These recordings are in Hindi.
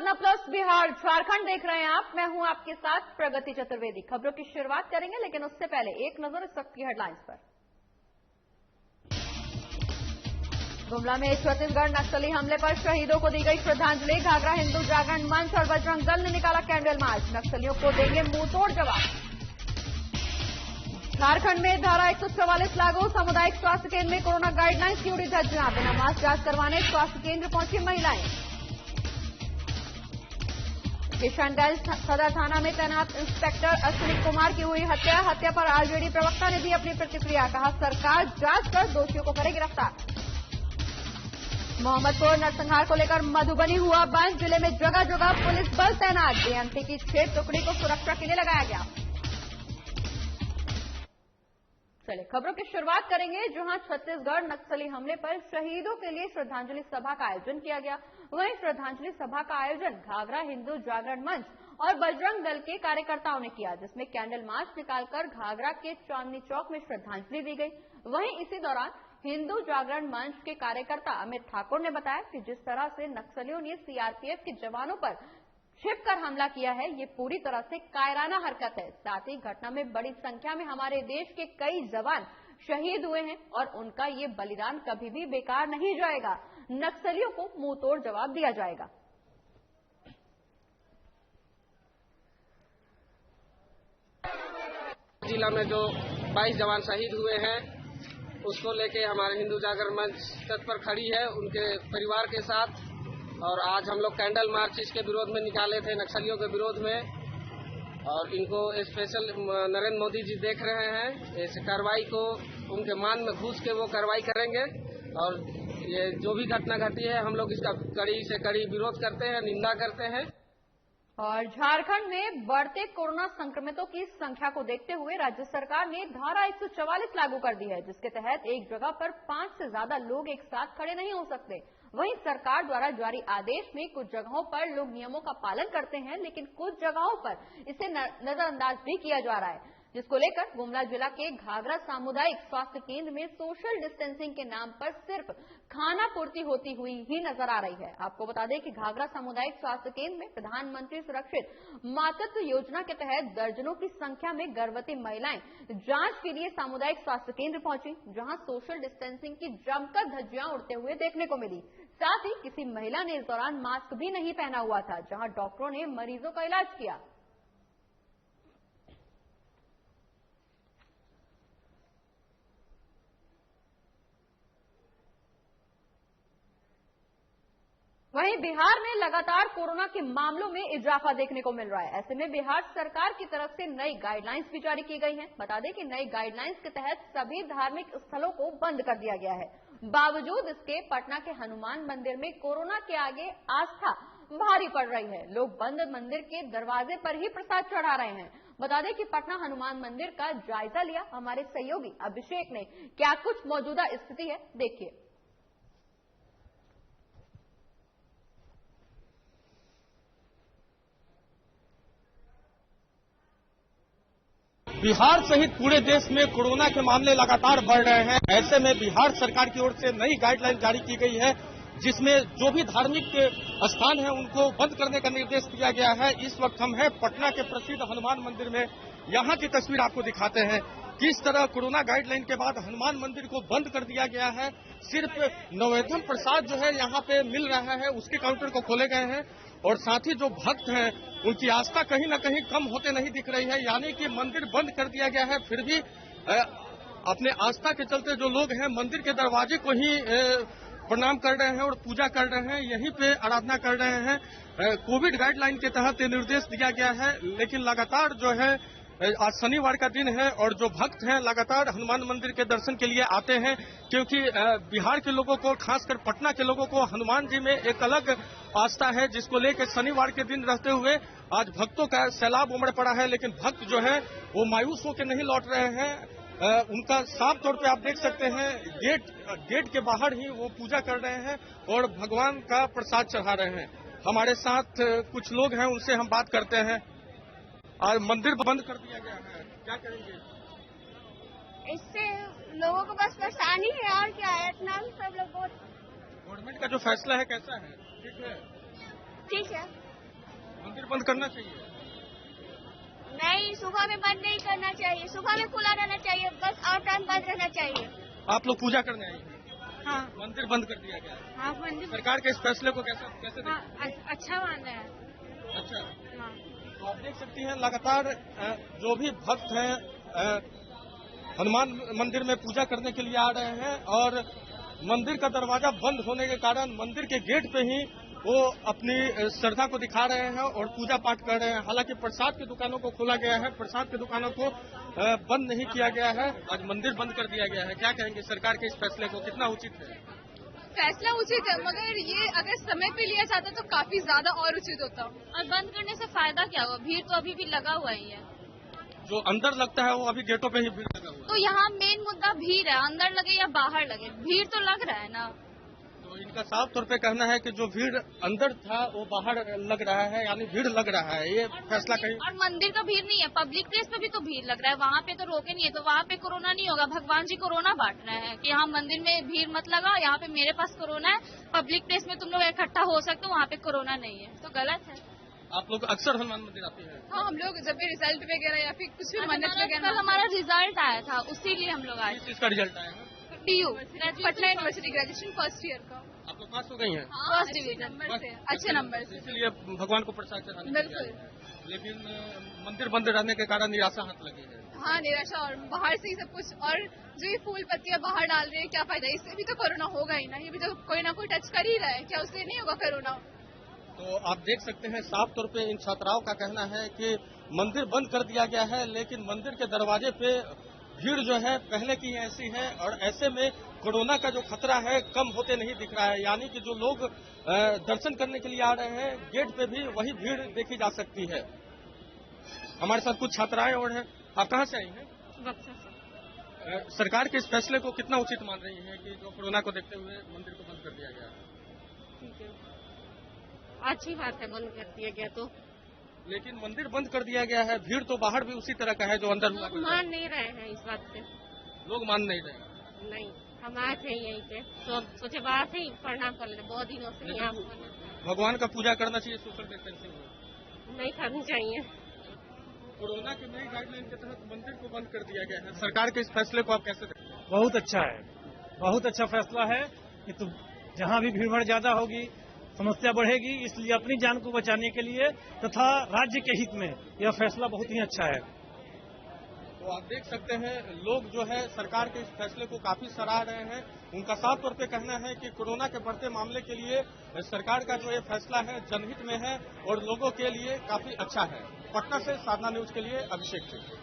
साधना प्लस बिहार झारखंड देख रहे हैं आप। मैं हूं आपके साथ प्रगति चतुर्वेदी। खबरों की शुरुआत करेंगे, लेकिन उससे पहले एक नजर इस वक्त की हेडलाइंस पर। गुमला में छत्तीसगढ़ नक्सली हमले पर शहीदों को दी गई श्रद्धांजलि। घाघरा हिंदू जागरण मंच और बजरंग दल ने निकाला कैंडल मार्च। नक्सलियों को देंगे मुंहतोड़ जवाब। झारखंड में धारा 144 लागू। सामुदायिक स्वास्थ्य केंद्र में कोरोना गाइडलाइंस की उड़ी धज्जियां। बिना मास्क जांच करवाने स्वास्थ्य केंद्र पहुंची महिलाएं। किशनगंज सदर थाना में तैनात इंस्पेक्टर अश्विनी कुमार की हुई हत्या पर आरजेडी प्रवक्ता ने दी अपनी प्रतिक्रिया। कहा, सरकार जांच कर दोषियों को करे गिरफ्तार। मोहम्मदपुर नरसंहार को लेकर मधुबनी हुआ बंद। जिले में जगह जगह पुलिस बल तैनात। बीएमपी की 6 टुकड़ी को सुरक्षा के लिए लगाया गया। चलिए खबरों की शुरुआत करेंगे, जहां छत्तीसगढ़ नक्सली हमले पर शहीदों के लिए श्रद्धांजलि सभा का आयोजन किया गया। वहीं श्रद्धांजलि सभा का आयोजन घाघरा हिंदू जागरण मंच और बजरंग दल के कार्यकर्ताओं ने किया, जिसमें कैंडल मार्च निकालकर घाघरा के चांदनी चौक में श्रद्धांजलि दी गई। वहीं इसी दौरान हिंदू जागरण मंच के कार्यकर्ता अमित ठाकुर ने बताया कि जिस तरह से नक्सलियों ने सीआरपीएफ के जवानों पर छिपकर हमला किया है, ये पूरी तरह से कायराना हरकत है। साथ ही घटना में बड़ी संख्या में हमारे देश के कई जवान शहीद हुए हैं और उनका ये बलिदान कभी भी बेकार नहीं जाएगा। नक्सलियों को मुंहतोड़ जवाब दिया जाएगा। जिला में जो 22 जवान शहीद हुए हैं, उसको लेके हमारे हिंदू जागरण मंच तत्पर खड़ी है उनके परिवार के साथ। और आज हम लोग कैंडल मार्च इसके विरोध में निकाले थे, नक्सलियों के विरोध में। और इनको स्पेशल नरेंद्र मोदी जी देख रहे हैं, इस कार्रवाई को उनके मान में घुस के वो कार्रवाई करेंगे। और ये जो भी घटना घटी है, हम लोग इसका कड़ी से कड़ी विरोध करते हैं, निंदा करते हैं। और झारखंड में बढ़ते कोरोना संक्रमितों की संख्या को देखते हुए राज्य सरकार ने धारा 144 लागू कर दी है, जिसके तहत एक जगह पर 5 से ज्यादा लोग एक साथ खड़े नहीं हो सकते। वहीं सरकार द्वारा जारी आदेश में कुछ जगहों पर लोग नियमों का पालन करते हैं, लेकिन कुछ जगहों पर इसे नजरअंदाज भी किया जा रहा है, जिसको लेकर गुमला जिला के घाघरा सामुदायिक स्वास्थ्य केंद्र में सोशल डिस्टेंसिंग के नाम पर सिर्फ खाना पूर्ति होती हुई ही नजर आ रही है। आपको बता दें कि घाघरा सामुदायिक स्वास्थ्य केंद्र में प्रधानमंत्री सुरक्षित मातृत्व योजना के तहत दर्जनों की संख्या में गर्भवती महिलाएं जांच के लिए सामुदायिक स्वास्थ्य केंद्र पहुंची, जहां सोशल डिस्टेंसिंग की जमकर धज्जियां उड़ते हुए देखने को मिली। साथ ही किसी महिला ने इस दौरान मास्क भी नहीं पहना हुआ था, जहां डॉक्टरों ने मरीजों का इलाज किया। वहीं बिहार में लगातार कोरोना के मामलों में इजाफा देखने को मिल रहा है। ऐसे में बिहार सरकार की तरफ से नई गाइडलाइंस भी जारी की गई हैं। बता दें कि नई गाइडलाइंस के तहत सभी धार्मिक स्थलों को बंद कर दिया गया है। बावजूद इसके पटना के हनुमान मंदिर में कोरोना के आगे आस्था भारी पड़ रही है। लोग बंद मंदिर के दरवाजे पर ही प्रसाद चढ़ा रहे हैं। बता दें कि पटना हनुमान मंदिर का जायजा लिया हमारे सहयोगी अभिषेक ने। क्या कुछ मौजूदा स्थिति है, देखिए। बिहार सहित पूरे देश में कोरोना के मामले लगातार बढ़ रहे हैं। ऐसे में बिहार सरकार की ओर से नई गाइडलाइन जारी की गई है, जिसमें जो भी धार्मिक स्थान है उनको बंद करने का निर्देश दिया गया है। इस वक्त हम हैं पटना के प्रसिद्ध हनुमान मंदिर में। यहाँ की तस्वीर आपको दिखाते हैं किस तरह कोरोना गाइडलाइन के बाद हनुमान मंदिर को बंद कर दिया गया है। सिर्फ नैवेद्य प्रसाद जो है यहाँ पे मिल रहा है, उसके काउंटर को खोले गए हैं। और साथ ही जो भक्त हैं उनकी आस्था कहीं न कहीं कम होते नहीं दिख रही है, यानी कि मंदिर बंद कर दिया गया है, फिर भी अपने आस्था के चलते जो लोग हैं मंदिर के दरवाजे को ही प्रणाम कर रहे हैं और पूजा कर रहे हैं, यहीं पे आराधना कर रहे हैं। कोविड गाइडलाइन के तहत निर्देश दिया गया है, लेकिन लगातार जो है आज शनिवार का दिन है और जो भक्त हैं लगातार हनुमान मंदिर के दर्शन के लिए आते हैं, क्योंकि बिहार के लोगों को, खासकर पटना के लोगों को हनुमान जी में एक अलग आस्था है, जिसको लेकर शनिवार के दिन रहते हुए आज भक्तों का सैलाब उमड़ पड़ा है। लेकिन भक्त जो है वो मायूस होकर नहीं लौट रहे हैं। उनका साफ तौर पे आप देख सकते हैं गेट के बाहर ही वो पूजा कर रहे हैं और भगवान का प्रसाद चढ़ा रहे हैं। हमारे साथ कुछ लोग हैं, उनसे हम बात करते हैं। आज मंदिर बंद कर दिया गया है, क्या करेंगे? इससे लोगों को बस परेशानी है और क्या है, इतना भी सब लोग बहुत। गवर्नमेंट का जो फैसला है कैसा है? ठीक है, ठीक है। मंदिर बंद करना चाहिए? नहीं, सुबह में बंद नहीं करना चाहिए, सुबह में खुला रहना चाहिए, बस और टाइम बंद रहना चाहिए। आप लोग पूजा करने आए हैं? हाँ मंदिर बंद कर दिया गया है। हाँ, मंदिर सरकार के इस फैसले को कैसे अच्छा मान रहे हैं। अच्छा, हाँ। तो आप देख सकती हैं लगातार जो भी भक्त हैं हनुमान मंदिर में पूजा करने के लिए आ रहे हैं और मंदिर का दरवाजा बंद होने के कारण मंदिर के गेट पे ही वो अपनी श्रद्धा को दिखा रहे हैं और पूजा पाठ कर रहे हैं। हालांकि प्रसाद की दुकानों को खोला गया है, प्रसाद की दुकानों को बंद नहीं किया गया है। आज मंदिर बंद कर दिया गया है। क्या कहेंगे सरकार के इस फैसले को, कितना उचित है? फैसला उचित है, मगर ये अगर समय पे लिया जाता तो काफी ज्यादा और उचित होता। और बंद करने से फायदा क्या हुआ? भीड़ तो अभी भी लगा हुआ ही है। जो अंदर लगता है वो अभी गेटों पे ही भीड़ लगा हुआ है। तो यहाँ मेन मुद्दा भीड़ है, अंदर लगे या बाहर लगे, भीड़ तो लग रहा है ना। तो इनका साफ तौर पे कहना है कि जो भीड़ अंदर था वो बाहर लग रहा है, यानी भीड़ लग रहा है। ये फैसला कहीं और मंदिर का भीड़ नहीं है, पब्लिक प्लेस पे भी तो भीड़ लग रहा है, वहाँ पे तो रोके नहीं है, तो वहाँ पे कोरोना नहीं होगा। भगवान जी कोरोना बांट रहे हैं कि यहाँ मंदिर में भीड़ मत लगा, यहाँ पे मेरे पास कोरोना है, पब्लिक प्लेस में तुम लोग इकट्ठा हो सकते हो, वहाँ पे कोरोना नहीं है, तो गलत है। आप लोग अक्सर हनुमान मंदिर आते हैं? हाँ, हम लोग जब भी रिजल्ट वगैरह या फिर कुछ भी मन्नत कल वगैरह, हमारा रिजल्ट आया था, उसी लिए हम लोग आए। किस चीज का रिजल्ट आया है? DU Patna university graduation first year का। आप लोग पास हो गई हैं? फर्स्ट डिवीजन नंबर से, अच्छे नंबर से। इसलिए भगवान को प्रसाद चढ़ाने के लिए बिल्कुल। आए हैं। लेकिन मंदिर बंद रहने के कारण निराशा हाथ लगी है। हाँ, निराशा, और बाहर से ही सब कुछ, और जो ये फूल पत्तियां बाहर डाल रहे हैं, क्या फायदा? इससे भी तो कोरोना होगा ही ना, ये भी तो कोई ना कोई टच कर ही रहा है, क्या उससे नहीं होगा कोरोना? तो आप देख सकते हैं साफ तौर पे इन छात्राओं का कहना है कि मंदिर बंद कर दिया गया है, लेकिन मंदिर के दरवाजे पे भीड़ जो है पहले की ऐसी है और ऐसे में कोरोना का जो खतरा है कम होते नहीं दिख रहा है। यानी कि जो लोग दर्शन करने के लिए आ रहे हैं गेट पे भी वही भीड़ देखी जा सकती है। हमारे साथ कुछ छात्राएं और हैं। आप कहाँ से आई हैं? बक्सर से। सरकार के इस फैसले को कितना उचित मान रही है कि जो कोरोना को देखते हुए मंदिर को बंद कर दिया गया है? ठीक है, अच्छी बात है, बंद कर दिया गया तो। लेकिन मंदिर बंद कर दिया गया है, भीड़ तो बाहर भी उसी तरह का है जो अंदर हुआ। मान नहीं रहे हैं इस बात से। लोग मान नहीं रहे? नहीं, हम आए थे यहीं पे, तो सोचे बाहर से ही प्रणाम कर लेते, बहुत दिनों से यहाँ भगवान का पूजा करना चाहिए, सोशल डिस्टेंसिंग नहीं करनी चाहिए। कोरोना की नई गाइडलाइन के तहत मंदिर को बंद कर दिया गया है। सरकार के इस फैसले को आप कैसे देखते हैं? बहुत अच्छा है, बहुत अच्छा फैसला है कि तो जहाँ भी भीड़ भाड़ ज्यादा होगी समस्या बढ़ेगी, इसलिए अपनी जान को बचाने के लिए तथा राज्य के हित में यह फैसला बहुत ही अच्छा है। तो आप देख सकते हैं लोग जो है सरकार के इस फैसले को काफी सराह रहे हैं। उनका साफ तौर पे कहना है कि कोरोना के बढ़ते मामले के लिए सरकार का जो ये फैसला है जनहित में है और लोगों के लिए काफी अच्छा है। पटना से साधना न्यूज के लिए अभिषेक सिंह।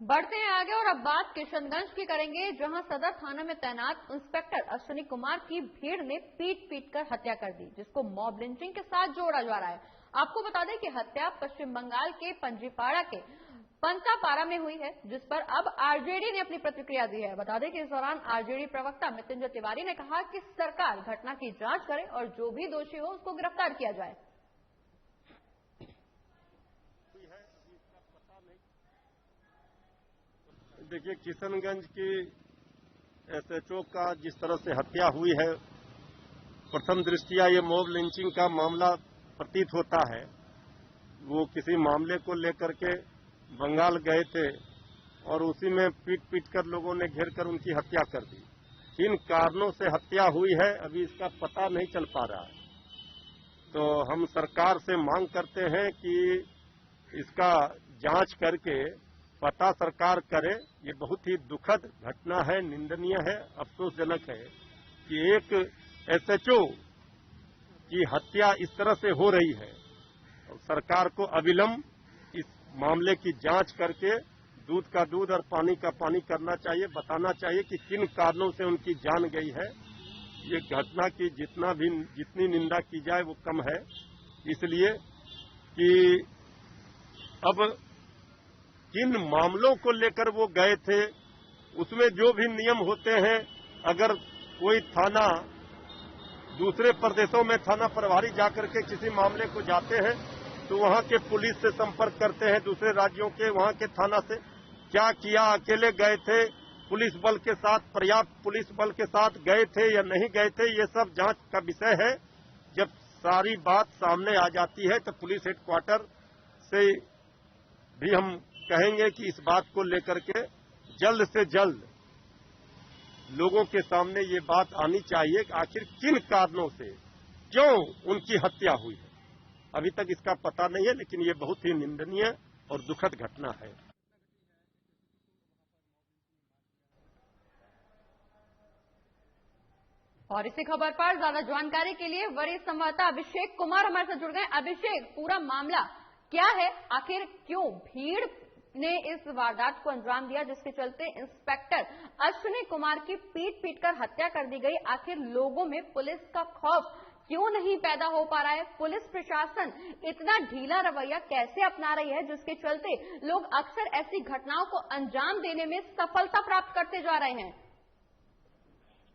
बढ़ते हैं आगे और अब बात किशनगंज की करेंगे, जहां सदर थाना में तैनात इंस्पेक्टर अश्विनी कुमार की भीड़ ने पीट कर हत्या कर दी, जिसको मॉब लिंचिंग के साथ जोड़ा जा रहा है। आपको बता दें कि हत्या पश्चिम बंगाल के पंजीपाड़ा के पंतापारा में हुई है, जिस पर अब आरजेडी ने अपनी प्रतिक्रिया दी है। बता दें कि इस दौरान आरजेडी प्रवक्ता मृत्युंजय तिवारी ने कहा कि सरकार घटना की जांच करे और जो भी दोषी हो उसको गिरफ्तार किया जाए। देखिए, किशनगंज की एसएचओ का जिस तरह से हत्या हुई है, प्रथम दृष्टिया ये मॉब लिंचिंग का मामला प्रतीत होता है। वो किसी मामले को लेकर के बंगाल गए थे और उसी में पीट कर लोगों ने घेर कर उनकी हत्या कर दी। किन कारणों से हत्या हुई है अभी इसका पता नहीं चल पा रहा है। तो हम सरकार से मांग करते हैं कि इसका जांच करके पता सरकार करे। ये बहुत ही दुखद घटना है, निंदनीय है, अफसोसजनक है कि एक एसएचओ की हत्या इस तरह से हो रही है। और सरकार को अविलंब इस मामले की जांच करके दूध का दूध और पानी का पानी करना चाहिए, बताना चाहिए कि किन कारणों से उनकी जान गई है। ये घटना की जितनी निंदा की जाए वो कम है, इसलिए कि अब किन मामलों को लेकर वो गए थे उसमें जो भी नियम होते हैं, अगर कोई थाना दूसरे प्रदेशों में थाना प्रभारी जाकर के किसी मामले को जाते हैं तो वहां के पुलिस से संपर्क करते हैं, दूसरे राज्यों के वहां के थाना से। क्या किया, अकेले गए थे, पुलिस बल के साथ, पर्याप्त पुलिस बल के साथ गए थे या नहीं गए थे, ये सब जांच का विषय है। जब सारी बात सामने आ जाती है, तो पुलिस हेडक्वार्टर से भी हम कहेंगे कि इस बात को लेकर के जल्द से जल्द लोगों के सामने ये बात आनी चाहिए कि आखिर किन कारणों से क्यों उनकी हत्या हुई है। अभी तक इसका पता नहीं है, लेकिन ये बहुत ही निंदनीय और दुखद घटना है। और इसी खबर पर ज्यादा जानकारी के लिए वरिष्ठ संवाददाता अभिषेक कुमार हमारे साथ जुड़ गए। अभिषेक, पूरा मामला क्या है, आखिर क्यों भीड़ ने इस वारदात को अंजाम दिया जिसके चलते इंस्पेक्टर अश्विनी कुमार की पीट कर हत्या कर दी गई? आखिर लोगों में पुलिस का खौफ क्यों नहीं पैदा हो पा रहा है? पुलिस प्रशासन इतना ढीला रवैया कैसे अपना रही है जिसके चलते लोग अक्सर ऐसी घटनाओं को अंजाम देने में सफलता प्राप्त करते जा रहे हैं?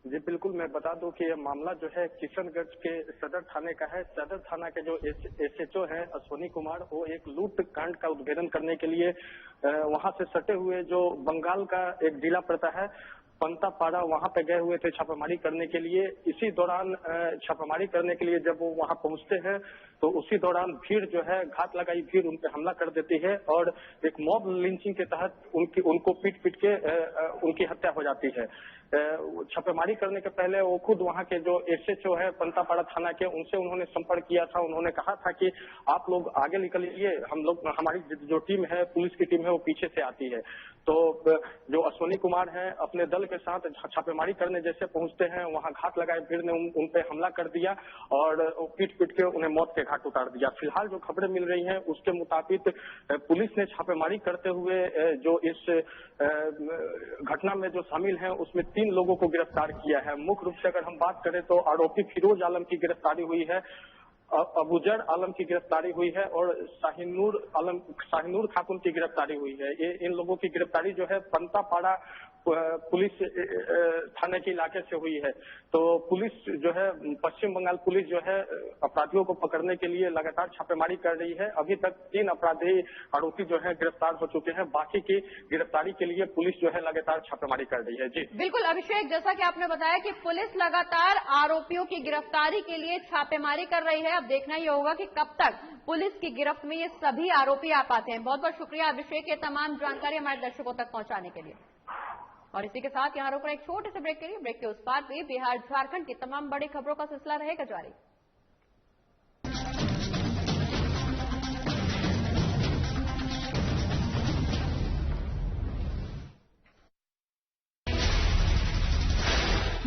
जी बिल्कुल, मैं बता दूं कि यह मामला जो है किशनगंज के सदर थाने का है। सदर थाना के जो SHO है अश्विनी कुमार, वो एक लूट कांड का उद्भेदन करने के लिए वहां से सटे हुए जो बंगाल का एक जिला पड़ता है पंतापाड़ा, वहां पे गए हुए थे छापेमारी करने के लिए। इसी दौरान छापेमारी करने के लिए जब वो वहां पहुंचते हैं तो उसी दौरान भीड़ जो है, घात लगाई भीड़ उन पे हमला कर देती है और एक मॉब लिंचिंग के तहत उनको पीट के उनकी हत्या हो जाती है। छापेमारी करने के पहले वो खुद वहां के जो SHO है पंतापाड़ा थाना के, उनसे उन्होंने संपर्क किया था। उन्होंने कहा था कि आप लोग आगे निकलिए, हमारी जो टीम है, पुलिस की टीम है, वो पीछे से आती है। तो जो अश्विनी कुमार है अपने दल के साथ छापेमारी करने जैसे पहुंचते हैं, वहां घात लगाए भीड़ ने उन पे हमला कर दिया और पीट के उन्हें मौत के घाट उतार दिया। फिलहाल जो खबरें मिल रही हैं उसके मुताबिक पुलिस ने छापेमारी करते हुए जो इस घटना में जो शामिल हैं उसमें 3 लोगों को गिरफ्तार किया है। मुख्य रूप से अगर हम बात करें तो आरोपी फिरोज आलम की गिरफ्तारी हुई है, अबूजर आलम की गिरफ्तारी हुई है और शाहिनूर खातून की गिरफ्तारी हुई है। इन लोगों की गिरफ्तारी जो है पंतापाड़ा पुलिस थाने के इलाके से हुई है। तो पुलिस जो है, पश्चिम बंगाल पुलिस जो है अपराधियों को पकड़ने के लिए लगातार छापेमारी कर रही है। अभी तक 3 आरोपी जो है गिरफ्तार हो चुके हैं। बाकी की गिरफ्तारी के लिए पुलिस जो है लगातार छापेमारी कर रही है। जी बिल्कुल अभिषेक, जैसा कि आपने बताया कि पुलिस लगातार आरोपियों की गिरफ्तारी के लिए छापेमारी कर रही है। अब देखना ही होगा कि कब तक पुलिस की गिरफ्त में ये सभी आरोपी आ पाते हैं। बहुत बहुत शुक्रिया अभिषेक, ये तमाम जानकारी हमारे दर्शकों तक पहुंचाने के लिए। और इसी के साथ यहाँ रुकना एक छोटे से ब्रेक के लिए। ब्रेक के उस पार भी बिहार झारखंड की तमाम बड़ी खबरों का सिलसिला रहेगा जारी।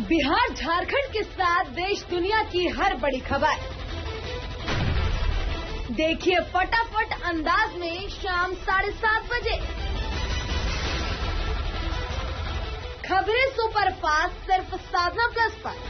बिहार झारखंड के साथ देश दुनिया की हर बड़ी खबर देखिए फटाफट अंदाज में शाम 7:30 बजे। खबरें सुपरफास्ट सिर्फ साधना प्लस पर।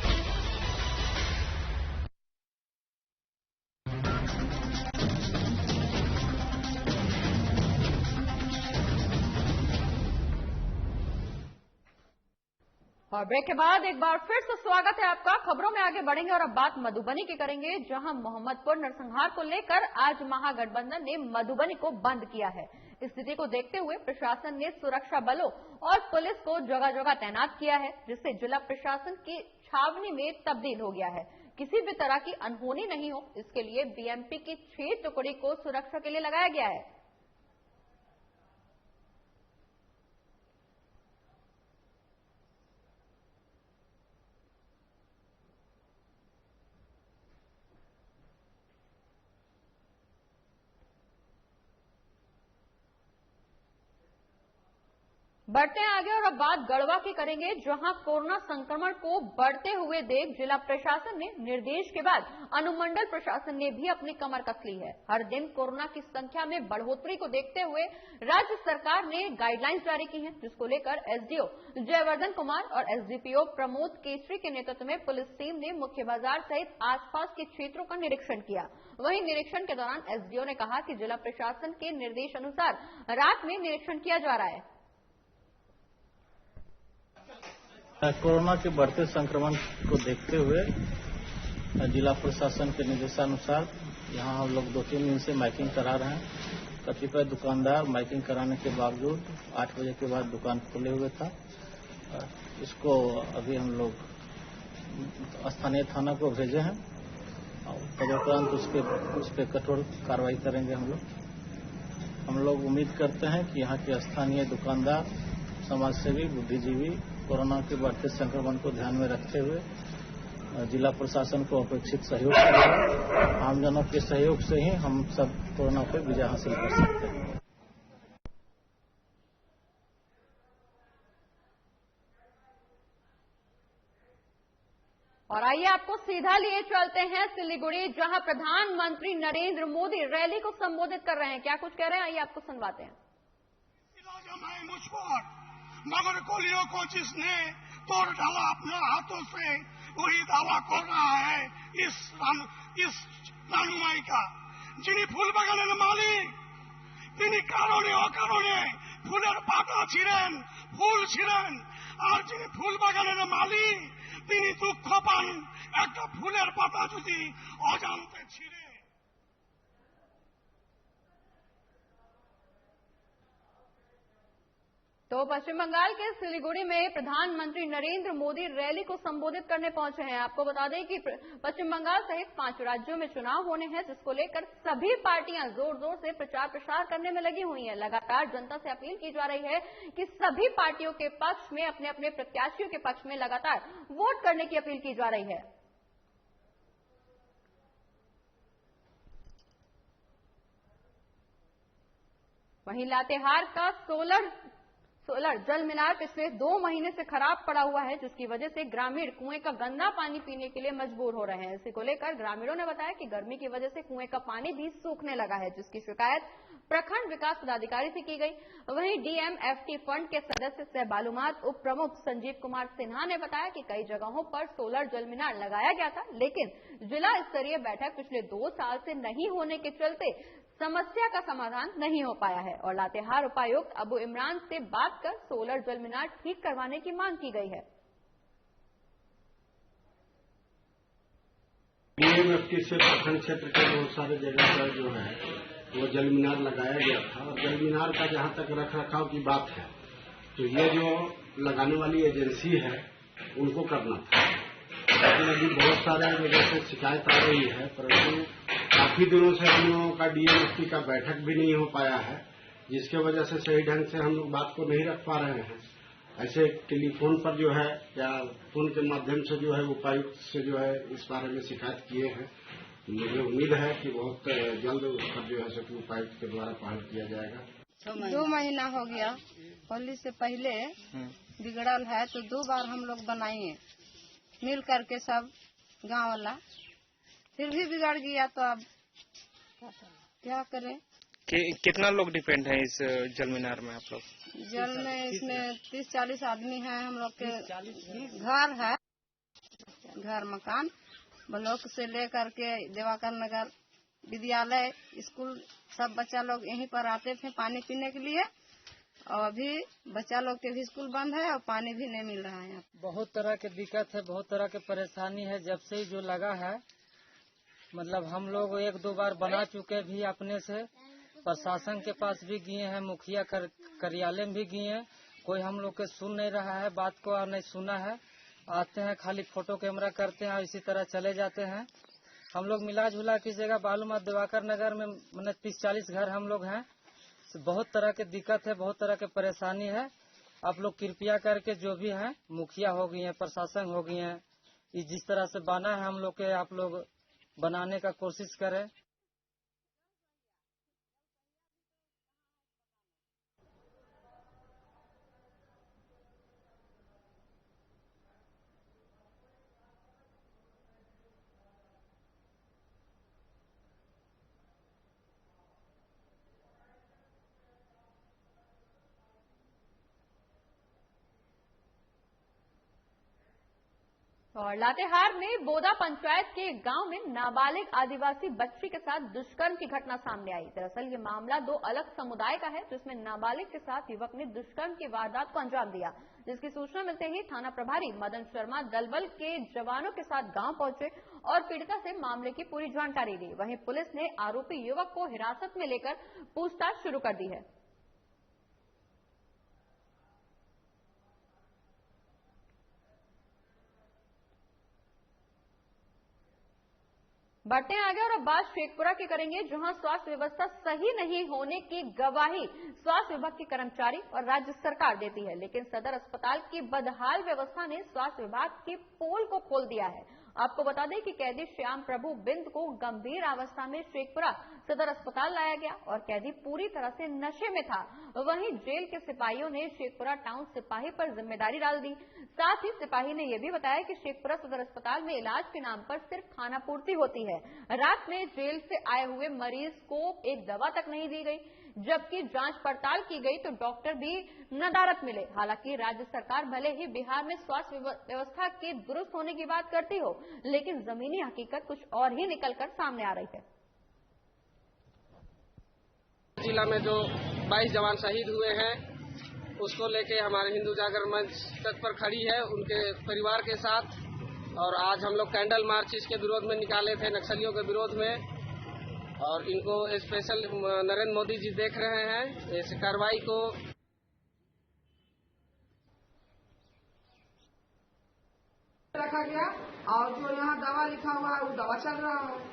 और ब्रेक के बाद एक बार फिर से स्वागत है आपका। खबरों में आगे बढ़ेंगे और अब बात मधुबनी की करेंगे, जहां मोहम्मदपुर नरसंहार को लेकर आज महागठबंधन ने मधुबनी को बंद किया है। इस स्थिति को देखते हुए प्रशासन ने सुरक्षा बलों और पुलिस को जगह जगह तैनात किया है, जिससे जिला प्रशासन की छावनी में तब्दील हो गया है। किसी भी तरह की अनहोनी नहीं हो, इसके लिए BMP की 6 टुकड़ी को सुरक्षा के लिए लगाया गया है। बढ़ते हैं आगे और अब बात गढ़वा की करेंगे, जहां कोरोना संक्रमण को बढ़ते हुए देख जिला प्रशासन ने निर्देश के बाद अनुमंडल प्रशासन ने भी अपनी कमर कस ली है। हर दिन कोरोना की संख्या में बढ़ोतरी को देखते हुए राज्य सरकार ने गाइडलाइंस जारी की हैं, जिसको लेकर SDO जयवर्धन कुमार और SDPO प्रमोद केसरी के नेतृत्व में पुलिस टीम ने मुख्य बाजार सहित आसपास के क्षेत्रों का निरीक्षण किया। वहीं निरीक्षण के दौरान SDO ने कहा कि जिला प्रशासन के निर्देश अनुसार रात में निरीक्षण किया जा रहा है। कोरोना के बढ़ते संक्रमण को देखते हुए जिला प्रशासन के निर्देशानुसार यहां हम लोग 2-3 दिन से माइकिंग करा रहे हैं। कतिपय दुकानदार माइकिंग कराने के बावजूद 8 बजे के बाद दुकान खोले हुए था। इसको अभी हम लोग स्थानीय थाना को भेजे हैं तदुपरांत उस पर कठोर कार्रवाई करेंगे हम लोग उम्मीद करते हैं कि यहाँ के स्थानीय दुकानदार, समाजसेवी, बुद्धिजीवी कोरोना के बढ़ते संक्रमण को ध्यान में रखते हुए जिला प्रशासन को अपेक्षित सहयोग करेगा। आमजनों के सहयोग से ही हम सब कोरोना पर विजय हासिल कर सकते हैं। और आइए आपको सीधा लिए चलते हैं सिलीगुड़ी, जहां प्रधानमंत्री नरेंद्र मोदी रैली को संबोधित कर रहे हैं। क्या कुछ कह रहे हैं, आइए आपको सुनवाते हैं। मुझ पर मगर गोलियों को जिसने तोड़ डाला अपने हाथों से, वही दावा कर रहा है इस रानुमाई का। যিনি ফুল বাগানের মালিক, তিনি কারণে অকারণে ফুলের পাতা ছিঁড়েন, ফুল ছিঁড়েন। আর যিনি ফুল বাগানের মালিক, তিনি দুঃখ পান একটা ফুলের পাতা যদি অজান্তে ছিঁড়ে। तो पश्चिम बंगाल के सिलीगुड़ी में प्रधानमंत्री नरेंद्र मोदी रैली को संबोधित करने पहुंचे हैं। आपको बता दें कि पश्चिम बंगाल सहित 5 राज्यों में चुनाव होने हैं, जिसको लेकर सभी पार्टियां जोर जोर से प्रचार प्रसार करने में लगी हुई हैं। लगातार जनता से अपील की जा रही है कि सभी पार्टियों के पक्ष में, अपने अपने प्रत्याशियों के पक्ष में लगातार वोट करने की अपील की जा रही है। वहीं लातेहार का सोलर जल मीनार पिछले 2 महीने से खराब पड़ा हुआ है, जिसकी वजह से ग्रामीण कुएं का गंदा पानी पीने के लिए मजबूर हो रहे हैं। इसी को लेकर ग्रामीणों ने बताया कि गर्मी की वजह से कुएं का पानी भी सूखने लगा है, जिसकी शिकायत प्रखंड विकास पदाधिकारी से की गई। वहीं डीएमएफटी फंड के सदस्य सह बालूमाथ उप प्रमुख संजीव कुमार सिन्हा ने बताया कि कई जगहों पर सोलर जल मीनार लगाया गया था, लेकिन जिला स्तरीय बैठक पिछले 2 साल से नहीं होने के चलते समस्या का समाधान नहीं हो पाया है और लातेहार उपायुक्त अबू इमरान से बात कर सोलर जल मीनार ठीक करवाने की मांग की गई है। डीएमएफटी से प्रखंड क्षेत्र के बहुत सारे जगह पर जो है वो जल मीनार लगाया गया था और जल मीनार का जहां तक रख रखाव की बात है तो ये जो लगाने वाली एजेंसी है उनको करना था, लेकिन अभी बहुत सारे जगह से शिकायत आ रही है, परंतु काफी दिनों से हम लोगों का डीएमएफटी का बैठक भी नहीं हो पाया है, जिसके वजह से सही ढंग से हम लोग बात को नहीं रख पा रहे हैं। ऐसे टेलीफोन पर जो है या फोन के माध्यम से जो है उपायुक्त से जो है इस बारे में शिकायत किए हैं। मुझे उम्मीद है कि बहुत जल्द उस पर जो है सभी उपायुक्त के द्वारा पहल किया जाएगा। 2 महीना हो गया, होली से पहले बिगड़ल है तो 2 बार हम लोग बनाए मिल करके सब गांव वाला, फिर भी बिगड़ गया तो अब क्या करें। कितना लोग डिपेंड है इस जल मीनार में? आप लोग जल में इसमें 30-40 आदमी हैं। हम लोग के घर है, घर मकान ब्लॉक से लेकर के देवाकर नगर विद्यालय स्कूल सब बच्चा लोग यहीं पर आते थे पानी पीने के लिए, और अभी बच्चा लोग के भी स्कूल बंद है और पानी भी नहीं मिल रहा है। बहुत तरह के दिक्कत है, बहुत तरह के परेशानी है। जब से जो लगा है मतलब हम लोग 1-2 बार बना चुके भी अपने से, प्रशासन के पास भी गए हैं, मुखिया कार्यालय में भी गए हैं, कोई हम लोग के सुन नहीं रहा है, बात को और नहीं सुना है। आते हैं खाली फोटो कैमरा करते हैं और इसी तरह चले जाते हैं। हम लोग मिला जुला की जगह बालूमाथ दिवाकर नगर में 30-40 घर हम लोग हैं। बहुत तरह के दिक्कत है, बहुत तरह के परेशानी है। आप लोग कृपया करके जो भी हैं, मुखिया हो गई है, प्रशासन हो गई है, जिस तरह से बना है हम लोग के, आप लोग बनाने का कोशिश करें। और लातेहार में बोदा पंचायत के गांव में नाबालिग आदिवासी बच्ची के साथ दुष्कर्म की घटना सामने आई। दरअसल ये मामला 2 अलग समुदाय का है, जिसमें नाबालिग के साथ युवक ने दुष्कर्म की वारदात को अंजाम दिया, जिसकी सूचना मिलते ही थाना प्रभारी मदन शर्मा दलबल के जवानों के साथ गांव पहुंचे और पीड़िता से मामले की पूरी जानकारी ली। वहीं पुलिस ने आरोपी युवक को हिरासत में लेकर पूछताछ शुरू कर दी है। बढ़ते हैं आगे और अब बात शेखपुरा की करेंगे, जहां स्वास्थ्य व्यवस्था सही नहीं होने की गवाही स्वास्थ्य विभाग के कर्मचारी और राज्य सरकार देती है, लेकिन सदर अस्पताल की बदहाल व्यवस्था ने स्वास्थ्य विभाग के पोल को खोल दिया है। आपको बता दें कि कैदी श्याम प्रभु बिंद को गंभीर अवस्था में शेखपुरा सदर अस्पताल लाया गया और कैदी पूरी तरह से नशे में था। वहीं जेल के सिपाहियों ने शेखपुरा टाउन सिपाही पर जिम्मेदारी डाल दी। साथ ही सिपाही ने यह भी बताया कि शेखपुरा सदर अस्पताल में इलाज के नाम पर सिर्फ खाना पूर्ति होती है। रात में जेल से आए हुए मरीज को एक दवा तक नहीं दी गई, जबकि जांच पड़ताल की गई तो डॉक्टर भी नदारत मिले। हालांकि राज्य सरकार भले ही बिहार में स्वास्थ्य व्यवस्था के दुरुस्त होने की बात करती हो, लेकिन जमीनी हकीकत कुछ और ही निकलकर सामने आ रही है। जिला में जो 22 जवान शहीद हुए हैं, उसको लेके हमारे हिंदू जागरण मंच तत्पर खड़ी है उनके परिवार के साथ। और आज हम लोग कैंडल मार्च इसके विरोध में निकाले थे, नक्सलियों के विरोध में। और इनको स्पेशल नरेंद्र मोदी जी देख रहे हैं इस कार्रवाई को। रखा गया और जो यहाँ दवा लिखा हुआ है वो दवा चल रहा है।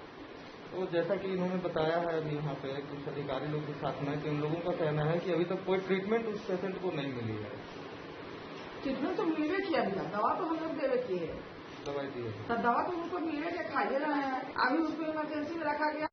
तो जैसा कि इन्होंने बताया है अभी यहाँ पे कुछ अधिकारी लोग के साथ में, कि उन लोगों का कहना है कि अभी तक कोई ट्रीटमेंट उस पेशेंट को नहीं मिली है। ट्रीटमेंट तो मिलवे किया गया, दवा तो हम लोग देवे किए है, दवाई दी है, तो दवा तो उनको मिलवे के खाइए रहे हैं। अभी उसको इमरजेंसी में रखा गया।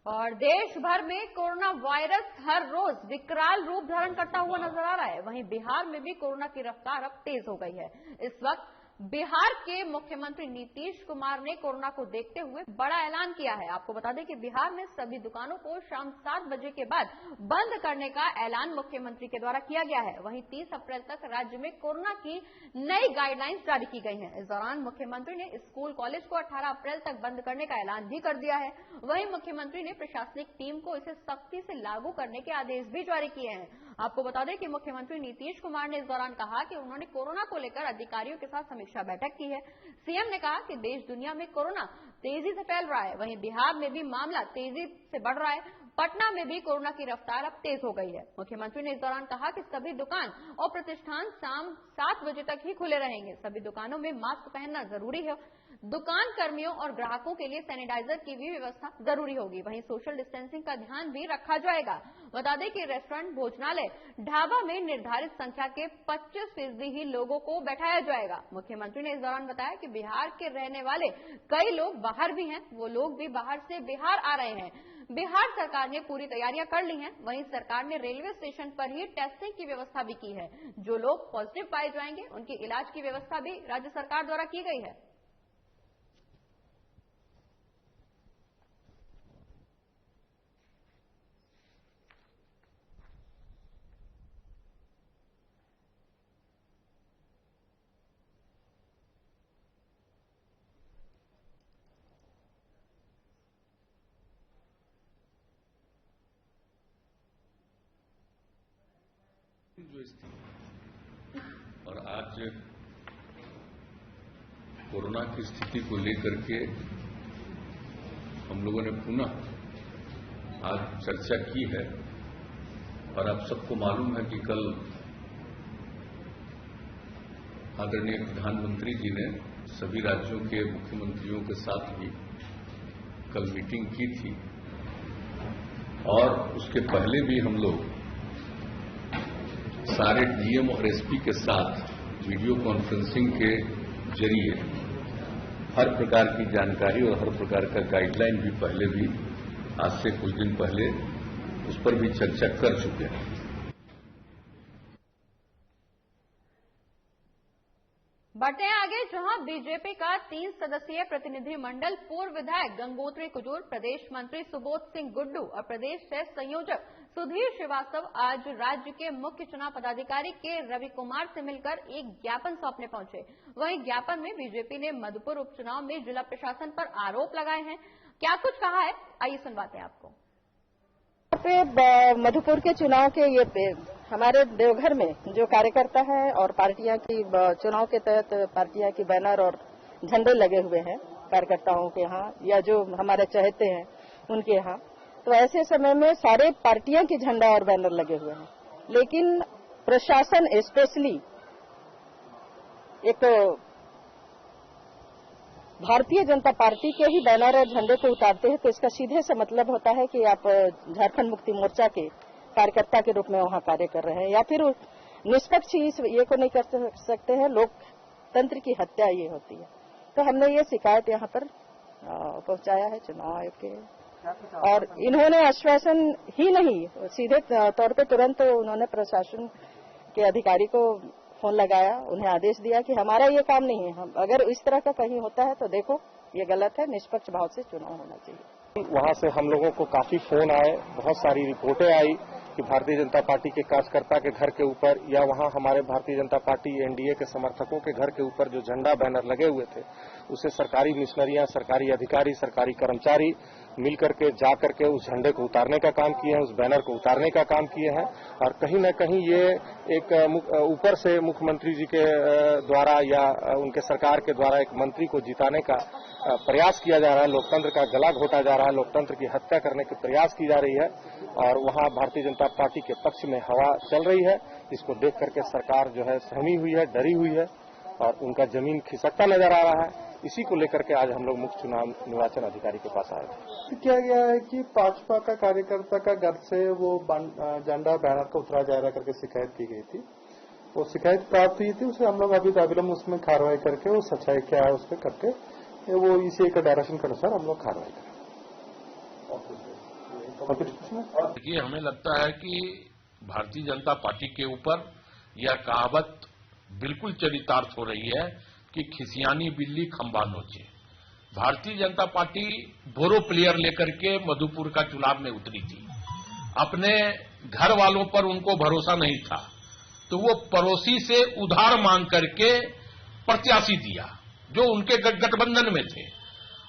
और देश भर में कोरोना वायरस हर रोज विकराल रूप धारण करता हुआ नजर आ रहा है। वहीं बिहार में भी कोरोना की रफ्तार अब तेज हो गई है। इस वक्त बिहार के मुख्यमंत्री नीतीश कुमार ने कोरोना को देखते हुए बड़ा ऐलान किया है। आपको बता दें कि बिहार में सभी दुकानों को शाम 7 बजे के बाद बंद करने का ऐलान मुख्यमंत्री के द्वारा किया गया है। वहीं 30 अप्रैल तक राज्य में कोरोना की नई गाइडलाइंस जारी की गई हैं। इस दौरान मुख्यमंत्री ने स्कूल कॉलेज को 18 अप्रैल तक बंद करने का ऐलान भी कर दिया है। वहीं मुख्यमंत्री ने प्रशासनिक टीम को इसे सख्ती से लागू करने के आदेश भी जारी किए हैं। आपको बता दें कि मुख्यमंत्री नीतीश कुमार ने इस दौरान कहा कि उन्होंने कोरोना को लेकर अधिकारियों के साथ समीक्षा बैठक की है। सीएम ने कहा कि देश दुनिया में कोरोना तेजी से फैल रहा है, वहीं बिहार में भी मामला तेजी से बढ़ रहा है। पटना में भी कोरोना की रफ्तार अब तेज हो गई है। मुख्यमंत्री ने इस दौरान कहा कि सभी दुकान और प्रतिष्ठान शाम 7 बजे तक ही खुले रहेंगे। सभी दुकानों में मास्क पहनना जरूरी है। दुकान कर्मियों और ग्राहकों के लिए सैनिटाइजर की भी व्यवस्था जरूरी होगी। वहीं सोशल डिस्टेंसिंग का ध्यान भी रखा जाएगा। बता दें कि रेस्टोरेंट, भोजनालय, ढाबा में निर्धारित संख्या के 25% ही लोगों को बैठाया जाएगा। मुख्यमंत्री ने इस दौरान बताया कि बिहार के रहने वाले कई लोग बाहर भी हैं, वो लोग भी बाहर से बिहार आ रहे हैं। बिहार सरकार ने पूरी तैयारियां कर ली हैं। वहीं सरकार ने रेलवे स्टेशन पर ही टेस्टिंग की व्यवस्था भी की है। जो लोग पॉजिटिव पाए जाएंगे उनकी इलाज की व्यवस्था भी राज्य सरकार द्वारा की गई है। जो स्थिति और आज कोरोना की स्थिति को लेकर के हम लोगों ने पुनः आज चर्चा की है। और आप सबको मालूम है कि कल आदरणीय प्रधानमंत्री जी ने सभी राज्यों के मुख्यमंत्रियों के साथ भी कल मीटिंग की थी। और उसके पहले भी हम लोग सारे डीएम और एसपी के साथ वीडियो कॉन्फ्रेंसिंग के जरिए हर प्रकार की जानकारी और हर प्रकार का गाइडलाइन भी पहले भी आज से कुछ दिन पहले उस पर भी चर्चा कर चुके हैं। बढ़ते हैं आगे, जहां बीजेपी का 3 सदस्यीय प्रतिनिधि मंडल पूर्व विधायक गंगोत्री कुजूर, प्रदेश मंत्री सुबोध सिंह गुड्डू और प्रदेश सह संयोजक सुधीर श्रीवास्तव आज राज्य के मुख्य चुनाव पदाधिकारी के रवि कुमार से मिलकर एक ज्ञापन सौंपने पहुंचे। वहीं ज्ञापन में बीजेपी ने मधुपुर उपचुनाव में जिला प्रशासन पर आरोप लगाए हैं। क्या कुछ कहा है, आइए सुनवाते हैं आपको। मधुपुर के चुनाव के ये हमारे देवघर में जो कार्यकर्ता है और पार्टियां की चुनाव के तहत पार्टियां की बैनर और झंडे लगे हुए हैं कार्यकर्ताओं के यहाँ या जो हमारे चहेते हैं उनके यहाँ, तो ऐसे समय में सारे पार्टियां की झंडा और बैनर लगे हुए हैं। लेकिन प्रशासन स्पेशली एक भारतीय जनता पार्टी के ही बैनर और झंडे को उतारते हैं तो इसका सीधे से मतलब होता है कि आप झारखंड मुक्ति मोर्चा के कार्यकर्ता के रूप में वहां कार्य कर रहे हैं, या फिर निष्पक्ष ये को नहीं कर सकते हैं। लोकतंत्र की हत्या ये होती है। तो हमने ये शिकायत यहाँ पर पहुंचाया है चुनाव आयोग के, और इन्होंने आश्वासन ही नहीं, सीधे तौर पे तुरंत उन्होंने प्रशासन के अधिकारी को फोन लगाया, उन्हें आदेश दिया कि हमारा ये काम नहीं है, हम अगर इस तरह का कहीं होता है तो देखो ये गलत है, निष्पक्ष भाव से चुनाव होना चाहिए। वहां से हम लोगों को काफी फोन आए, बहुत सारी रिपोर्टें आई कि भारतीय जनता पार्टी के कार्यकर्ता के घर के ऊपर या वहां हमारे भारतीय जनता पार्टी एनडीए के समर्थकों के घर के ऊपर जो झंडा बैनर लगे हुए थे उसे सरकारी मिशनरियां, सरकारी अधिकारी, सरकारी कर्मचारी मिल करके जा करके उस झंडे को उतारने का काम किए हैं, उस बैनर को उतारने का काम किए हैं। और कहीं न कहीं ये एक ऊपर से मुख्यमंत्री जी के द्वारा या उनके सरकार के द्वारा एक मंत्री को जिताने का प्रयास किया जा रहा है, लोकतंत्र का गला घोटा जा रहा है, लोकतंत्र की हत्या करने की प्रयास की जा रही है, और वहां भारतीय जनता पार्टी के पक्ष में हवा चल रही है। इसको देख करके सरकार जो है सहमी हुई है, डरी हुई है और उनका जमीन खिसकता नजर आ रहा है। इसी को लेकर के आज हम लोग मुख्य चुनाव निर्वाचन अधिकारी के पास आए थे। क्या गया है कि भाजपा का कार्यकर्ता का घर से वो झंडा बैनर का उतरा जा रहा करके शिकायत की गई थी, वो शिकायत प्राप्त हुई थी, उसे हम लोग अभी अविलंब उसमें कार्रवाई करके वो सच्चाई क्या है उस पर करके वो इसी एक डायरेक्शन के अनुसार हम लोग कार्रवाई करें। देखिए, हमें लगता है कि भारतीय जनता पार्टी के ऊपर यह कहावत बिल्कुल चरितार्थ हो रही है कि खिसियानी बिल्ली खंबा नोचे। भारतीय जनता पार्टी बोरो प्लेयर लेकर के मधुपुर का चुनाव में उतरी थी। अपने घर वालों पर उनको भरोसा नहीं था, तो वो पड़ोसी से उधार मांग करके प्रत्याशी दिया जो उनके गठबंधन में थे,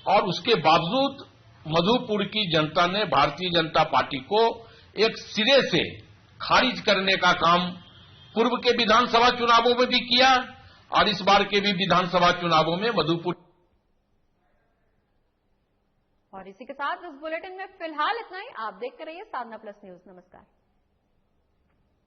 और उसके बावजूद मधुपुर की जनता ने भारतीय जनता पार्टी को एक सिरे से खारिज करने का काम पूर्व के विधानसभा चुनावों में भी किया और इस बार के भी विधानसभा चुनावों में मधुपुर। और इसी के साथ इस बुलेटिन में फिलहाल इतना ही। आप देखते रहिए साधना प्लस न्यूज। नमस्कार।